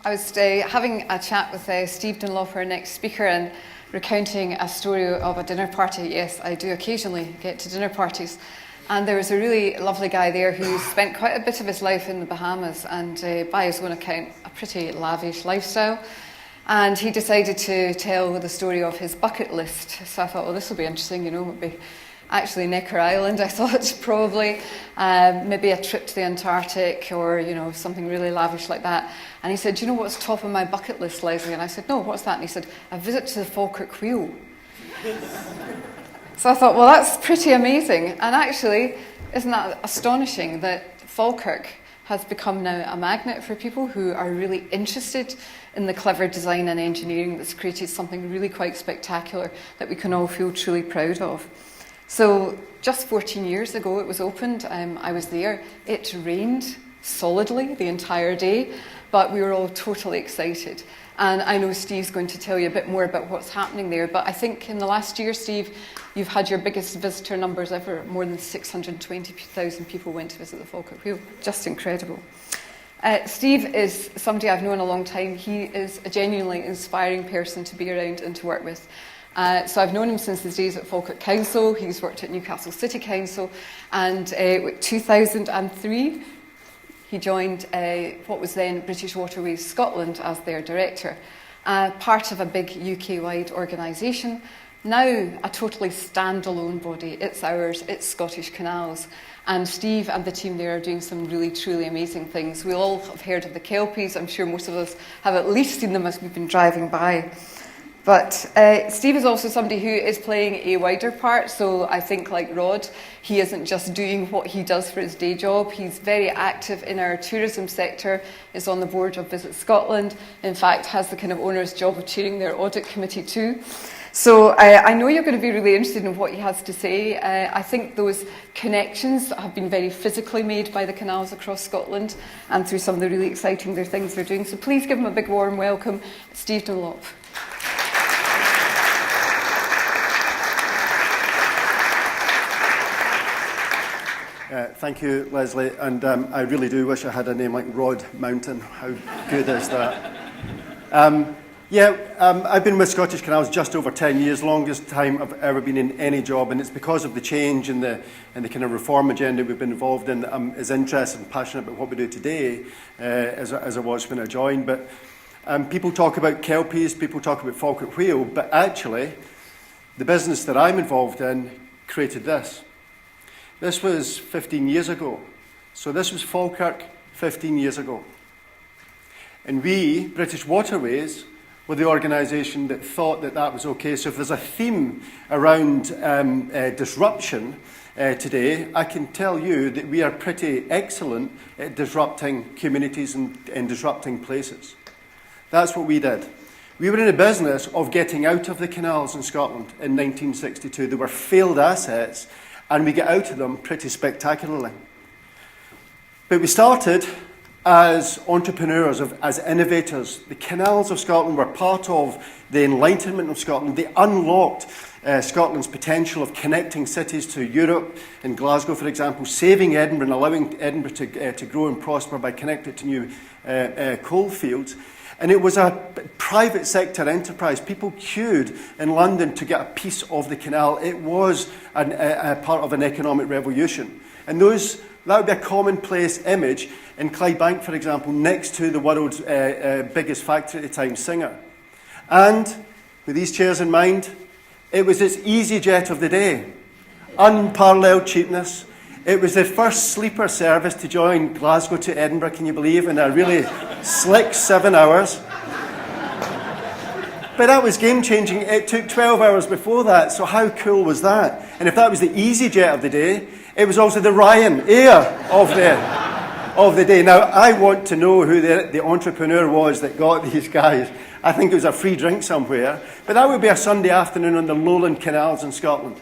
I was having a chat with Steve Dunlop, our next speaker, and recounting a story of a dinner party. Yes, I do occasionally get to dinner parties. And there was a really lovely guy there who spent quite a bit of his life in the Bahamas and, by his own account, a pretty lavish lifestyle. And he decided to tell the story of his bucket list. So I thought, well, this will be interesting, you know, maybe actually Necker Island, I thought, probably. Maybe a trip to the Antarctic or, you know, something really lavish like that. And he said, do you know what's top of my bucket list, Leslie? And I said, no, what's that? And he said, a visit to the Falkirk Wheel. So I thought, well, that's pretty amazing. And actually, isn't that astonishing that Falkirk has become now a magnet for people who are really interested in the clever design and engineering that's created something really quite spectacular that we can all feel truly proud of. So just 14 years ago it was opened. I was there. It rained solidly the entire day, but we were all totally excited. And I know Steve's going to tell you a bit more about what's happening there, but I think in the last year, Steve, you've had your biggest visitor numbers ever. More than 620,000 people went to visit the Falkirk Wheel. Just incredible. Steve is somebody I've known a long time. He is a genuinely inspiring person to be around and to work with. So I've known him since his days at Falkirk Council. He's worked at Newcastle City Council, and 2003 he joined what was then British Waterways Scotland as their director, part of a big UK-wide organisation, now a totally standalone body. It's ours, it's Scottish Canals. And Steve and the team there are doing some really, truly amazing things. We all have heard of the Kelpies. I'm sure most of us have at least seen them as we've been driving by. But Steve is also somebody who is playing a wider part. So I think, like Rod, he isn't just doing what he does for his day job. He's very active in our tourism sector, is on the board of Visit Scotland. In fact, has the kind of owner's job of chairing their audit committee too. So I know you're going to be really interested in what he has to say. I think those connections have been very physically made by the canals across Scotland and through some of the really exciting things they're doing. So please give him a big warm welcome, Steve Dunlop. Thank you, Leslie, and I really do wish I had a name like Rod Mountain. How good is that? I've been with Scottish Canals just over 10 years, longest time I've ever been in any job, and it's because of the change and the kind of reform agenda we've been involved in that I'm as interested and passionate about what we do today as I was when I joined. But people talk about Kelpies, people talk about Falkirk Wheel, but actually the business that I'm involved in created this. This was 15 years ago. So this was Falkirk 15 years ago. And we, British Waterways, were the organisation that thought that that was okay. So if there's a theme around disruption today, I can tell you that we are pretty excellent at disrupting communities and disrupting places. That's what we did. We were in a business of getting out of the canals in Scotland in 1962. They were failed assets, and we get out of them pretty spectacularly. But we started as entrepreneurs, as innovators. The canals of Scotland were part of the Enlightenment of Scotland. They unlocked Scotland's potential of connecting cities to Europe, in Glasgow, for example, saving Edinburgh and allowing Edinburgh to grow and prosper by connecting it to new coal fields. And it was a private sector enterprise. People queued in London to get a piece of the canal. It was a part of an economic revolution. And that would be a commonplace image in Clydebank, for example, next to the world's biggest factory at the time, Singer. And with these chairs in mind, it was its EasyJet of the day. Unparalleled cheapness. It was the first sleeper service to join Glasgow to Edinburgh, can you believe, in a really slick 7 hours. But that was game-changing. It took 12 hours before that, so how cool was that? And if that was the EasyJet of the day, it was also the Ryanair of the day. Now, I want to know who the entrepreneur was that got these guys. I think it was a free drink somewhere. But that would be a Sunday afternoon on the Lowland Canals in Scotland.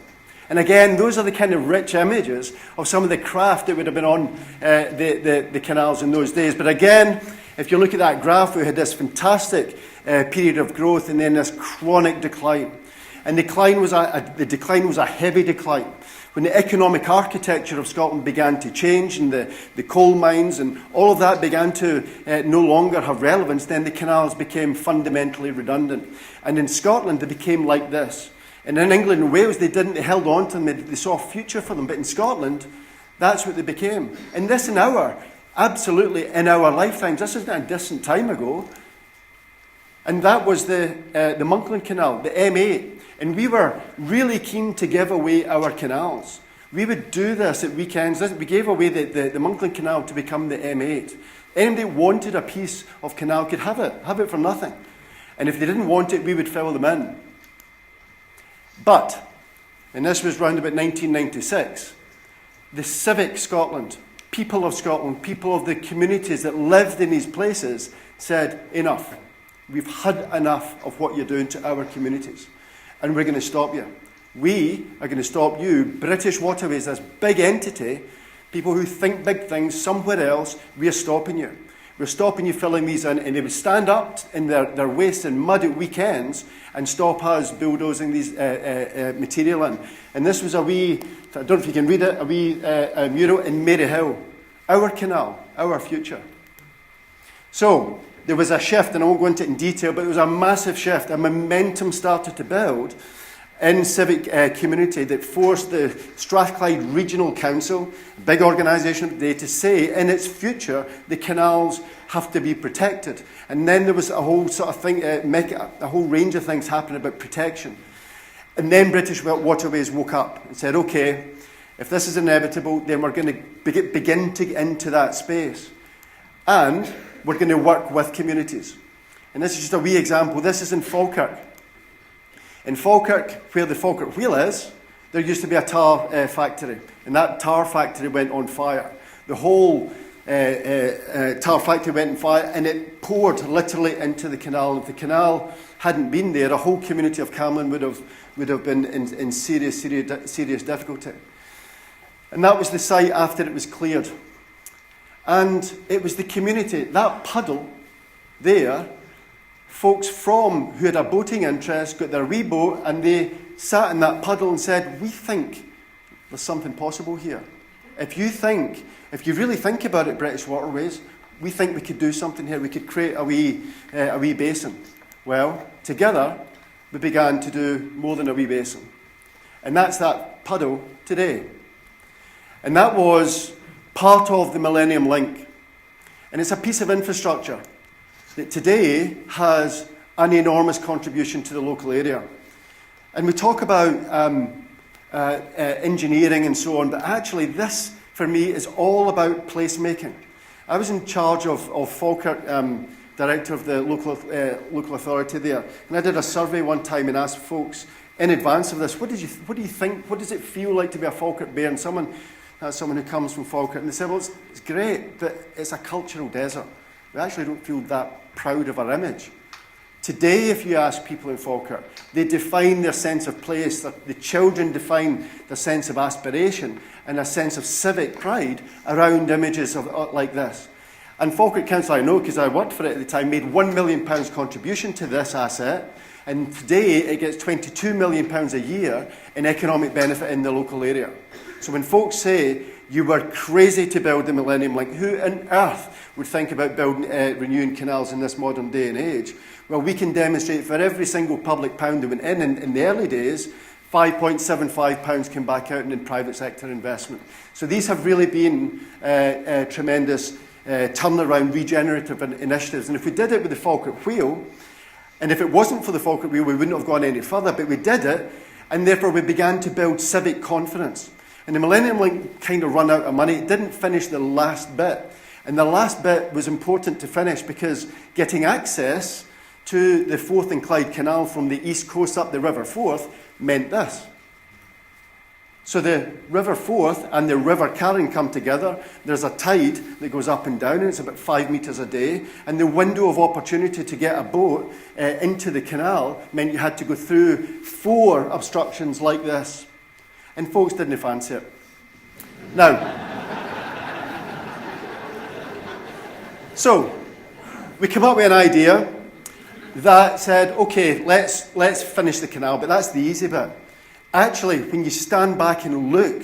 And again, those are the kind of rich images of some of the craft that would have been on the canals in those days. But again, if you look at that graph, we had this fantastic period of growth and then this chronic decline. And the decline was a heavy decline. when the economic architecture of Scotland began to change and the coal mines and all of that began to no longer have relevance, then the canals became fundamentally redundant. And in Scotland, they became like this. And in England and Wales, they didn't. They held on to them. They saw a future for them. But in Scotland, that's what they became. And this absolutely in our lifetimes, this isn't a distant time ago. And that was the Monkland Canal, the M8. And we were really keen to give away our canals. We would do this at weekends. We gave away the Monkland Canal to become the M8. Anybody who wanted a piece of canal could have it for nothing. And if they didn't want it, we would fill them in. But, and this was round about 1996, the civic Scotland, people of Scotland, people of the communities that lived in these places said, enough. We've had enough of what you're doing to our communities. And we're going to stop you. We are going to stop you, British Waterways, this big entity, people who think big things somewhere else, we're stopping you. We're stopping you filling these in, and they would stand up in their waste and mud at weekends and stop us bulldozing these material in. And this was a wee, I don't know if you can read it, a wee mural in Maryhill. Our canal, our future. So, there was a shift, and I won't go into it in detail, but there was a massive shift. A momentum started to build in civic community that forced the Strathclyde Regional Council, a big organisation today, to say in its future the canals have to be protected. And then there was a whole sort of thing, a whole range of things happening about protection. And then British Waterways woke up and said, okay, if this is inevitable, then we're going to begin to get into that space. And we're going to work with communities. And this is just a wee example. This is in Falkirk. In Falkirk, where the Falkirk Wheel is, there used to be a tar factory. And that tar factory went on fire. The whole tar factory went on fire, and it poured literally into the canal. If the canal hadn't been there, a whole community of Camlin would have been in serious difficulty. And that was the site after it was cleared. And it was the community, that puddle there, folks who had a boating interest got their wee boat, and they sat in that puddle and said, we think there's something possible here. If you really think about it, British Waterways, we think we could do something here. We could create a wee basin. Well, together, we began to do more than a wee basin. And that's that puddle today. And that was part of the Millennium Link. And it's a piece of infrastructure that today has an enormous contribution to the local area. And we talk about engineering and so on, but actually this, for me, is all about placemaking. I was in charge of Falkirk, director of the local authority there, and I did a survey one time and asked folks in advance of this, what do you think, what does it feel like to be a Falkirk Bear? And someone who comes from Falkirk, and they said, well, it's great, but it's a cultural desert. We actually don't feel that proud of our image. Today, if you ask people in Falkirk, they define their sense of place, the children define their sense of aspiration and a sense of civic pride around images like this. And Falkirk Council, I know because I worked for it at the time, made £1 million contribution to this asset, and today it gets £22 million a year in economic benefit in the local area. So when folks say, you were crazy to build the Millennium Link, who on earth would think about building, renewing canals in this modern day and age? Well, we can demonstrate for every single public pound that went in the early days, £5.75 came back out in private sector investment. So these have really been tremendous turnaround, regenerative initiatives. And if we did it with the Falkirk Wheel, and if it wasn't for the Falkirk Wheel, we wouldn't have gone any further, but we did it, and therefore we began to build civic confidence. And the Millennium Link kind of ran out of money. It didn't finish the last bit. And the last bit was important to finish because getting access to the Forth and Clyde Canal from the east coast up the River Forth meant this. So the River Forth and the River Carron come together. There's a tide that goes up and down, and it's about 5 metres a day. And the window of opportunity to get a boat into the canal meant you had to go through 4 obstructions like this. And folks didn't fancy it. Now, so we came up with an idea that said, okay, let's finish the canal, but that's the easy bit. Actually, when you stand back and look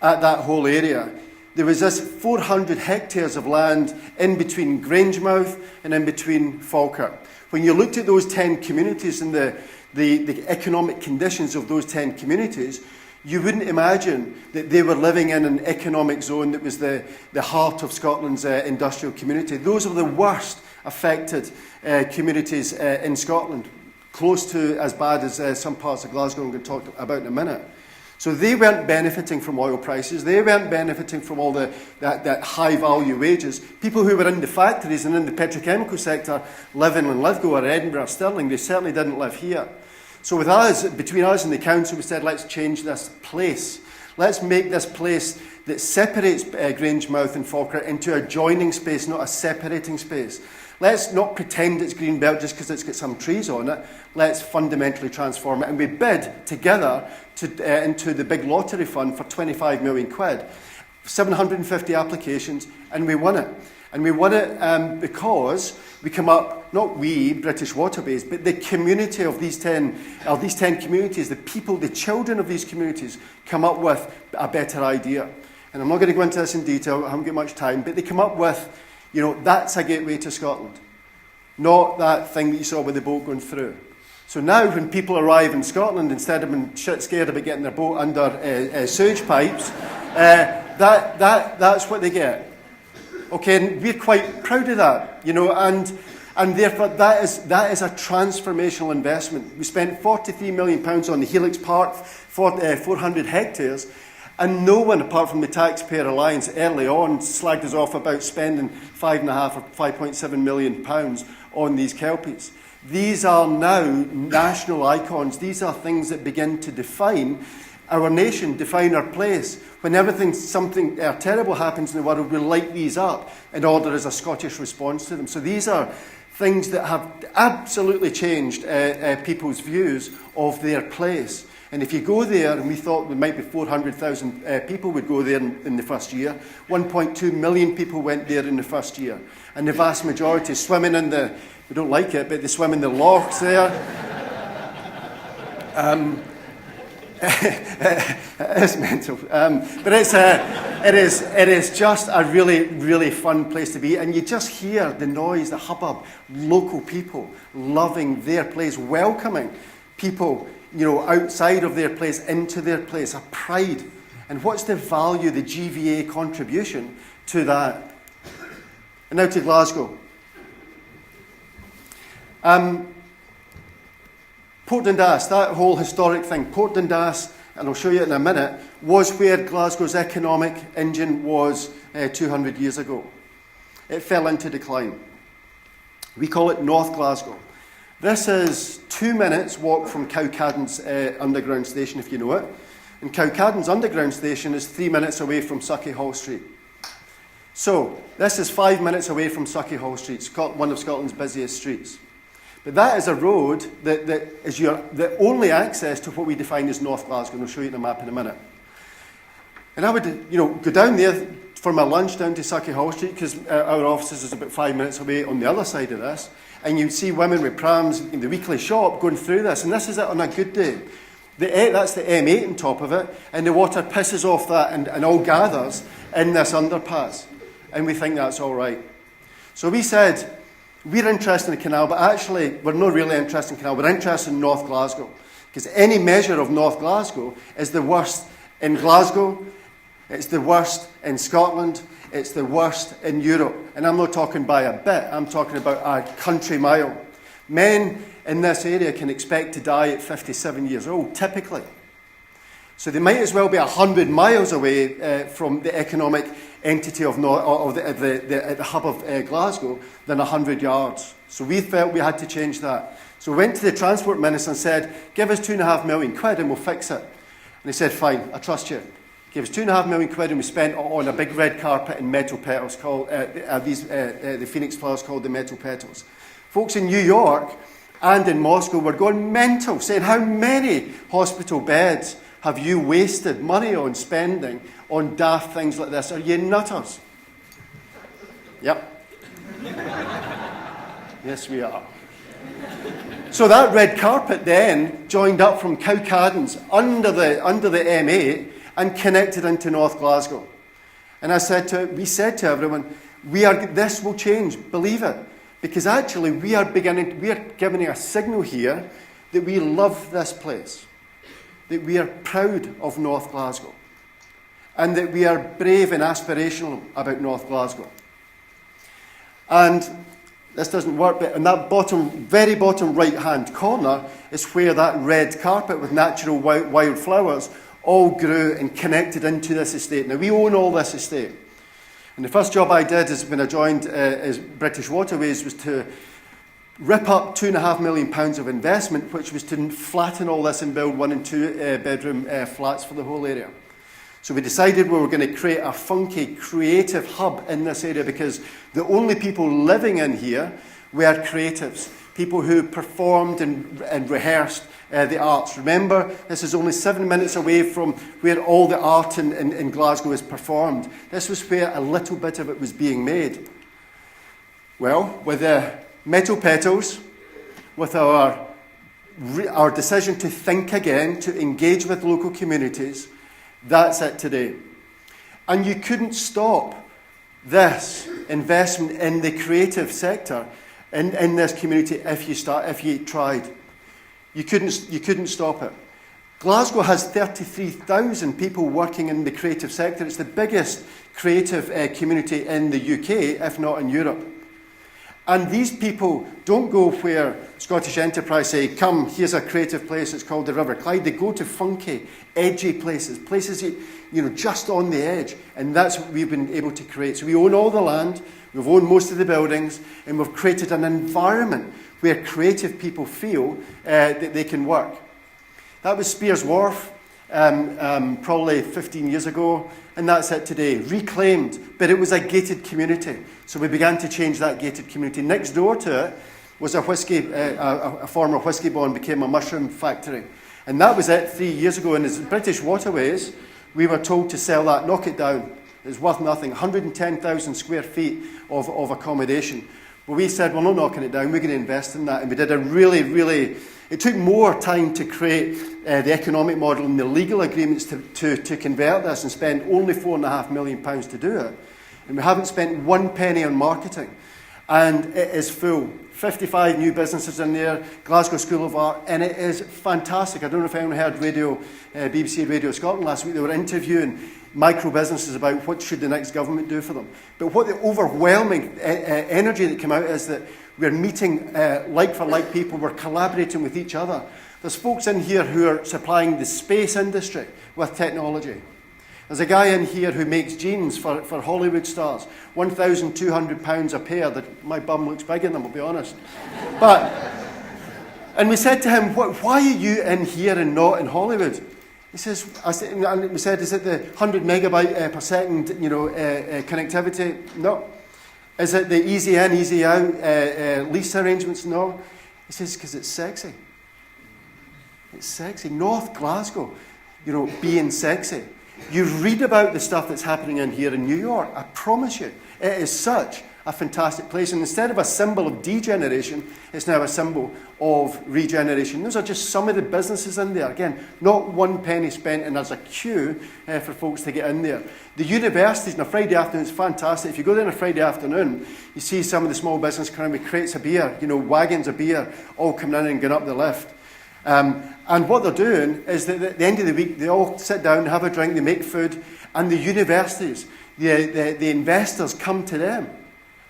at that whole area, there was this 400 hectares of land in between Grangemouth and in between Falkirk. When you looked at those 10 communities and the economic conditions of those 10 communities, you wouldn't imagine that they were living in an economic zone that was the heart of Scotland's industrial community. Those are the worst affected communities in Scotland, close to as bad as some parts of Glasgow I'm going to talk about in a minute. So they weren't benefiting from oil prices. They weren't benefiting from all that high-value wages. People who were in the factories and in the petrochemical sector living in Lithgow or Edinburgh or Stirling, they certainly didn't live here. So with us, between us and the council, we said, let's change this place. Let's make this place that separates Grangemouth and Falkirk into a joining space, not a separating space. Let's not pretend it's Greenbelt just because it's got some trees on it. Let's fundamentally transform it. And we bid together into the big lottery fund for 25 million quid. 750 applications, and we won it. And we won it because we come up, not we, British Waterways, but the community of these 10 communities, the people, the children of these communities, come up with a better idea. And I'm not going to go into this in detail, I haven't got much time, but they come up with, that's a gateway to Scotland. Not that thing that you saw with the boat going through. So now when people arrive in Scotland, instead of being shit scared about getting their boat under sewage pipes, that's what they get. Okay, and we're quite proud of that, and therefore that is a transformational investment. We spent £43 million on the Helix Park, 400 hectares, and no one, apart from the Taxpayer Alliance, early on slagged us off about spending £5.5 or £5.7 million on these Kelpies. These are now national icons. These are things that begin to define our nation, define our place. When something terrible happens in the world, we light these up in order as a Scottish response to them. So these are things that have absolutely changed people's views of their place. And if you go there, and we thought there might be 400,000 people would go there in the first year, 1.2 million people went there in the first year. And the vast majority swimming in we don't like it, but they swim in the lochs there. It's mental, but it is just a really, really fun place to be, and you just hear the noise, the hubbub, local people loving their place, welcoming people, outside of their place into their place, a pride. And what's the value, the GVA contribution to that? And now to Glasgow. Port Dundas, that whole historic thing, Port Dundas, and I'll show you in a minute, was where Glasgow's economic engine was 200 years ago. It fell into decline. We call it North Glasgow. This is 2 minutes walk from Cowcaddon's underground station, if you know it. And Cowcaddon's underground station is 3 minutes away from Sucky Hall Street. So, this is 5 minutes away from Sucky Hall Street, one of Scotland's busiest streets. But that is a road that is the only access to what we define as North Glasgow, and I'll show you the map in a minute. And I would, go down there for my lunch down to Sucky Hall Street, because our offices is about 5 minutes away on the other side of this, and you'd see women with prams in the weekly shop going through this, and this is it on a good day. That's the M8 on top of it, and the water pisses off that and all gathers in this underpass, and we think that's all right. So we said, we're interested in the canal, but actually we're not really interested in the canal, we're interested in North Glasgow, because any measure of North Glasgow is the worst in Glasgow, it's the worst in Scotland, it's the worst in Europe. And I'm not talking by a bit, I'm talking about a country mile. Men in this area can expect to die at 57 years old, typically. So they might as well be 100 miles away from the economic entity of the hub of Glasgow than 100 yards. So we felt we had to change that. So we went to the Transport Minister and said, give us £2.5 million and we'll fix it. And he said, fine, I trust you. Gave us £2.5 million and we spent it on a big red carpet and metal petals called, the Phoenix flowers called the metal petals. Folks in New York and in Moscow were going mental, saying, how many hospital beds have you wasted money on spending on daft things like this? Are you nutters? Yep. Yes, we are. So that red carpet then joined up from Cowcaddens under the M8 and connected into North Glasgow. And we said to everyone, this will change, believe it. Because actually we are giving a signal here that we love this place, that we are proud of North Glasgow, and that we are brave and aspirational about North Glasgow. And this doesn't work, but in that very bottom right-hand corner is where that red carpet with natural wildflowers all grew and connected into this estate. Now, we own all this estate. And the first job I did when I joined as British Waterways was to rip up £2.5 million of investment, which was to flatten all this and build 1 and 2 bedroom flats for the whole area. So we decided we were going to create a funky, creative hub in this area because the only people living in here were creatives, people who performed and rehearsed the arts. Remember, this is only 7 minutes away from where all the art in Glasgow is performed. This was where a little bit of it was being made. Well, with the metal petals, with our decision to think again, to engage with local communities, that's it today. And you couldn't stop this investment in the creative sector in this community if you tried. You couldn't stop it. Glasgow has 33,000 people working in the creative sector. It's the biggest creative community in the UK, if not in Europe. And these people don't go where Scottish Enterprise say, come, here's a creative place, it's called the River Clyde. They go to funky, edgy places just on the edge. And that's what we've been able to create. So we own all the land, we've owned most of the buildings, and we've created an environment where creative people feel that they can work. That was Spears Wharf probably 15 years ago, and that's it today, reclaimed, but it was a gated community. So we began to change that gated community. Next door to it was a former whisky bond became a mushroom factory. And that was it 3 years ago, and as British Waterways, we were told to sell that, knock it down. It's worth nothing, 110,000 square feet of accommodation. But we said, we're not knocking it down, we're going to invest in that. And we did it took more time to create the economic model and the legal agreements to convert this and spend only £4.5 million to do it. And we haven't spent 1 penny on marketing. And it is full. 55 new businesses in there, Glasgow School of Art, and it is fantastic. I don't know if anyone heard BBC Radio Scotland last week. They were interviewing micro businesses about what should the next government do for them. But what the overwhelming energy that came out is that we're meeting like-for-like people, we're collaborating with each other. There's folks in here who are supplying the space industry with technology. There's a guy in here who makes jeans for Hollywood stars, £1,200 a pair. My bum looks big in them, I'll be honest. And we said to him, why are you in here and not in Hollywood? He says, and we said, is it the 100 megabyte per second, connectivity? No. Is it the easy in, easy out lease arrangements? No. He says, because it's sexy. It's sexy. North Glasgow, being sexy. You read about the stuff that's happening in here in New York. I promise you, it is such a fantastic place. And instead of a symbol of degeneration, it's now a symbol of regeneration. Those are just some of the businesses in there. Again, not 1 penny spent, and there's a queue for folks to get in there. The universities on a Friday afternoon is fantastic. If you go there on a Friday afternoon, you see some of the small business coming with crates of beer, wagons of beer, all coming in and going up the lift. And what they're doing is that at the end of the week, they all sit down, have a drink, they make food, and the universities, the investors come to them.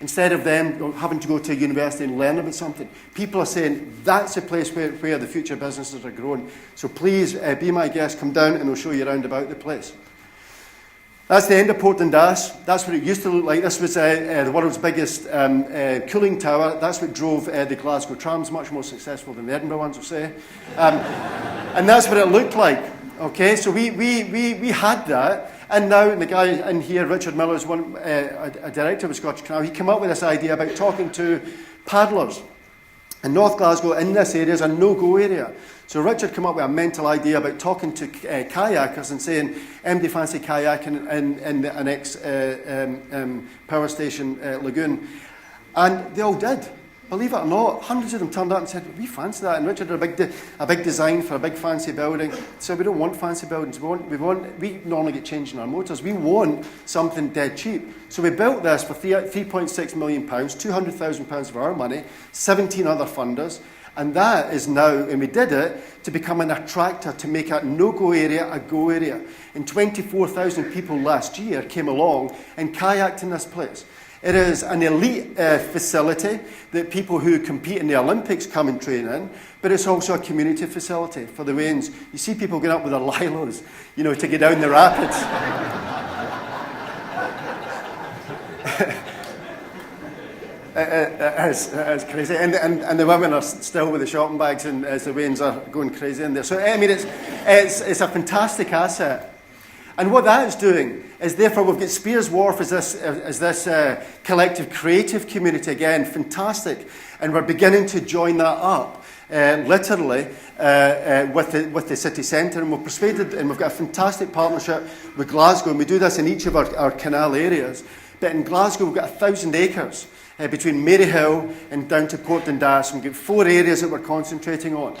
Instead of them having to go to a university and learn about something. People are saying that's a place where the future businesses are growing. So please be my guest, come down and I'll show you around about the place. That's the end of Portland Dash. That's what it used to look like. This was the world's biggest cooling tower. That's what drove the Glasgow trams, much more successful than the Edinburgh ones, I'll say. And that's what it looked like. Okay, so we had that. And now the guy in here, Richard Miller, is a director of Scottish Canals. He came up with this idea about talking to paddlers. And North Glasgow in this area is a no-go area. So Richard came up with a mental idea about talking to kayakers and saying, do you fancy kayaking in the next power station lagoon? And they all did. believe it or not, hundreds of them turned up and said, we fancy that. And Richard had a big design for a big fancy building. So we don't want fancy buildings. We normally get changed in our motors. We want something dead cheap. So we built this for £3.6 million, £200,000 of our money, 17 other funders. And that is now, and we did it to become an attractor, to make a no-go area a go area. And 24,000 people last year came along and kayaked in this place. It is an elite facility that people who compete in the Olympics come and train in, but it's also a community facility for the Waynes. You see people going up with their lilos, to get down the rapids. It is crazy, and the women are still with the shopping bags, and as the Waynes are going crazy in there. So I mean, it's a fantastic asset, and what that is doing is, therefore, we've got Spears Wharf as this collective creative community again, fantastic, and we're beginning to join that up literally with the city centre, and we've persuaded, and we've got a fantastic partnership with Glasgow, and we do this in each of our canal areas. But in Glasgow, we've got 1,000 acres. Between Maryhill and down to Port Dundas. We've got 4 areas that we're concentrating on.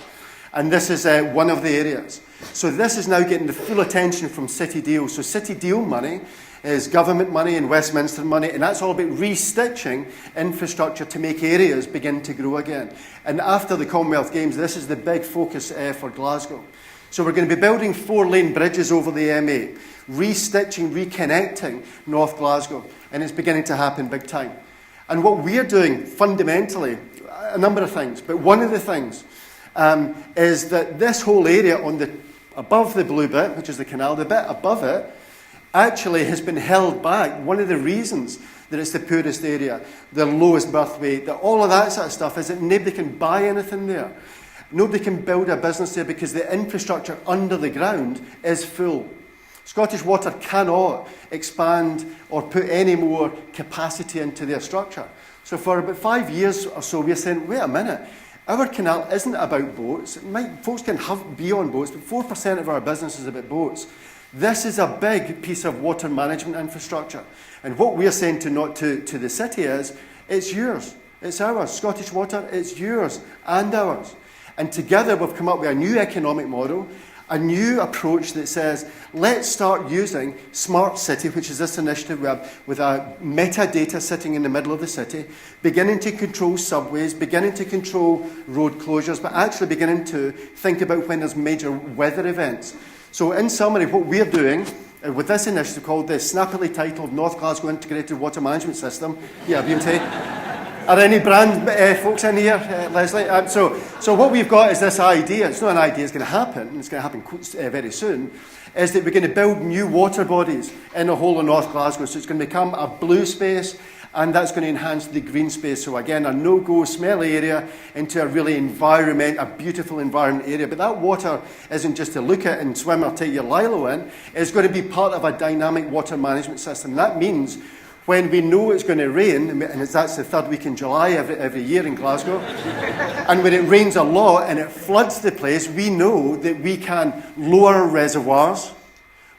And this is one of the areas. So this is now getting the full attention from City Deal. So City Deal money is government money and Westminster money, and that's all about restitching infrastructure to make areas begin to grow again. And after the Commonwealth Games, this is the big focus for Glasgow. So we're going to be building 4-lane bridges over the M8, restitching, reconnecting North Glasgow, and it's beginning to happen big time. And what we're doing fundamentally, a number of things, but one of the things is that this whole area above the blue bit, which is the canal, the bit above it, actually has been held back. One of the reasons that it's the poorest area, the lowest birth weight, that all of that sort of stuff is that nobody can buy anything there. Nobody can build a business there because the infrastructure under the ground is full. Scottish Water cannot expand or put any more capacity into their structure. So for about 5 years or so, we're saying, wait a minute, our canal isn't about boats. Folks can be on boats, but 4% of our business is about boats. This is a big piece of water management infrastructure. And what we're saying to the city is, it's yours, it's ours. Scottish Water, it's yours and ours. And together we've come up with a new economic model, a new approach that says, let's start using Smart City, which is this initiative with a metadata sitting in the middle of the city, beginning to control subways, beginning to control road closures, but actually beginning to think about when there's major weather events. So in summary, what we're doing with this initiative called the snappily titled North Glasgow Integrated Water Management System, yeah, beauty. Are any brand folks in here, Leslie? So what we've got is this idea. It's not an idea, it's going to happen. It's going to happen very soon. Is that we're going to build new water bodies in the whole of North Glasgow. So it's going to become a blue space, and that's going to enhance the green space. So again, a no-go, smelly area into a really a beautiful environment area. But that water isn't just to look at and swim or take your lilo in. It's going to be part of a dynamic water management system. That means when we know it's going to rain, and that's the 3rd week in July every year in Glasgow, and when it rains a lot and it floods the place, we know that we can lower reservoirs,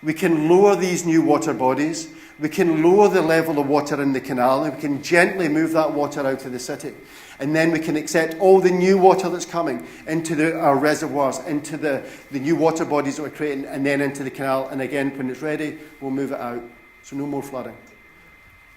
we can lower these new water bodies, we can lower the level of water in the canal, and we can gently move that water out of the city. And then we can accept all the new water that's coming into our reservoirs, into the new water bodies that we're creating, and then into the canal. And again, when it's ready, we'll move it out. So no more flooding.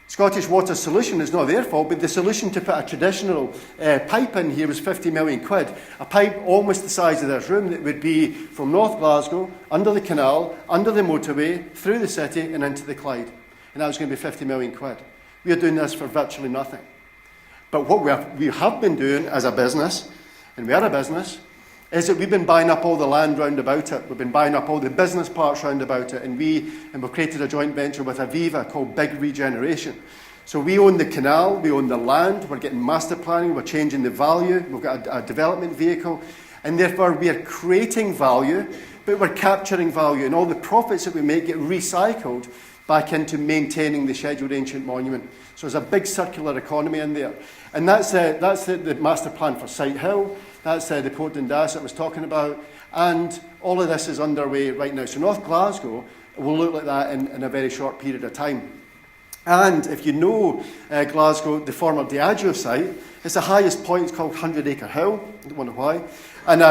Scottish Water's solution is not their fault, but the solution to put a traditional pipe in here was 50 million quid. A pipe almost the size of this room that would be from North Glasgow, under the canal, under the motorway, through the city and into the Clyde. And that was going to be 50 million quid. We are doing this for virtually nothing. But what we have been doing as a business, and we are a business, is that we've been buying up all the land round about it. We've been buying up all the business parks round about it, and we've created a joint venture with Aviva called Big Regeneration. So we own the canal, we own the land, we're getting master planning, we're changing the value, we've got a development vehicle, and therefore we are creating value, but we're capturing value, and all the profits that we make get recycled back into maintaining the scheduled ancient monument. So there's a big circular economy in there. And that's the master plan for Sight Hill. That's the Port Dundas that I was talking about. And all of this is underway right now. So North Glasgow will look like that in a very short period of time. And if you know Glasgow, the former Diageo site, it's the highest point. It's called 100 Acre Hill. I don't wonder why. And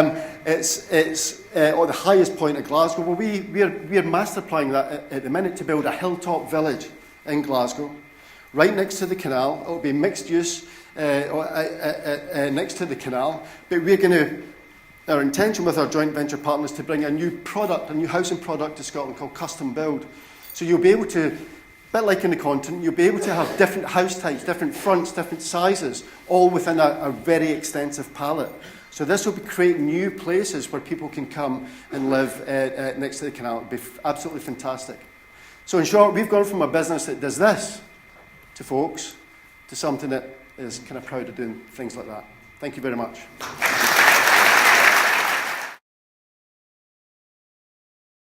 it's the highest point of Glasgow. Well, we're master planning that at the minute to build a hilltop village in Glasgow, right next to the canal. It'll be mixed use next to the canal. But we're going to, our intention with our joint venture partners is to bring a new product, a new housing product to Scotland called custom build. So you'll be able to, a bit like in the continent, you'll be able to have different house types, different fronts, different sizes, all within a very extensive palette. So this will be creating new places where people can come and live next to the canal. It'll be absolutely fantastic. So in short, we've gone from a business that does this to folks to something that is kind of proud of doing things like that. Thank you very much.